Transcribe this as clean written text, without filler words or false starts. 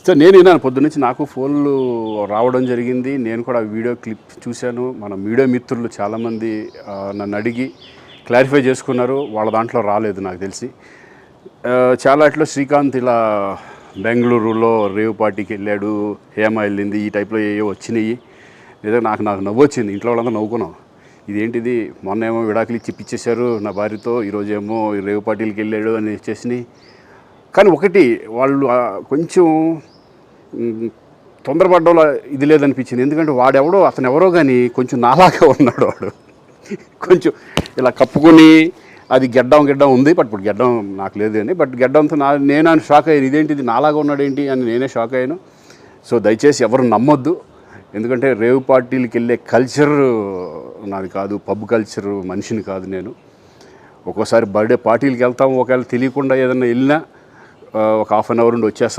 So నేను విన్నాను పొద్దున్నుంచి నాకు ఫోన్లు రావడం జరిగింది. నేను కూడా వీడియో క్లిప్ చూశాను. మన మీడియా మిత్రులు చాలామంది నన్ను అడిగి క్లారిఫై చేసుకున్నారు. వాళ్ళ దాంట్లో రాలేదు నాకు తెలిసి. చాలా ఇట్లా శ్రీకాంత్ ఇలా బెంగళూరులో రేవ్ పార్టీకి వెళ్ళాడు, హేమ వెళ్ళింది, ఈ టైప్లో ఏవో వచ్చినాయి. నిజంగా నాకు నవ్వు వచ్చింది. ఇంట్లో వాళ్ళంతా నవ్వుకున్నాం. ఇదేంటిది, మొన్న ఏమో విడాకులు ఇచ్చి పిచ్చేశారు నా భార్యతో, ఈరోజేమో రేవ్ పార్టీలకి వెళ్ళాడు అని వచ్చేసినాయి. కానీ ఒకటి వాళ్ళు కొంచెం తొందరపడ్డంలో ఇది లేదనిపించింది. ఎందుకంటే అతను ఎవరో కానీ కొంచెం నాలాగా ఉన్నాడు. వాడు కొంచెం ఇలా కప్పుకొని, అది గెడ్డం ఉంది, బట్ ఇప్పుడు గెడ్డం నాకు లేదు అని, బట్ గెడ్డంతో నేను షాక్ అయ్యాను. ఇదేంటిది నాలాగా ఉన్నాడు ఏంటి అని నేనే షాక్ అయ్యాను. సో దయచేసి ఎవరు నమ్మొద్దు. ఎందుకంటే రేవ్ పార్టీలకి వెళ్ళే కల్చర్ నాది కాదు, పబ్ కల్చర్ మనిషిని కాదు నేను. ఒక్కోసారి బర్త్డే పార్టీలకి వెళ్తాము, ఒకవేళ తెలియకుండా ఏదైనా వెళ్ళినా ఒక హాఫ్ అన్ అవర్ నుండి వచ్చేస్తాం.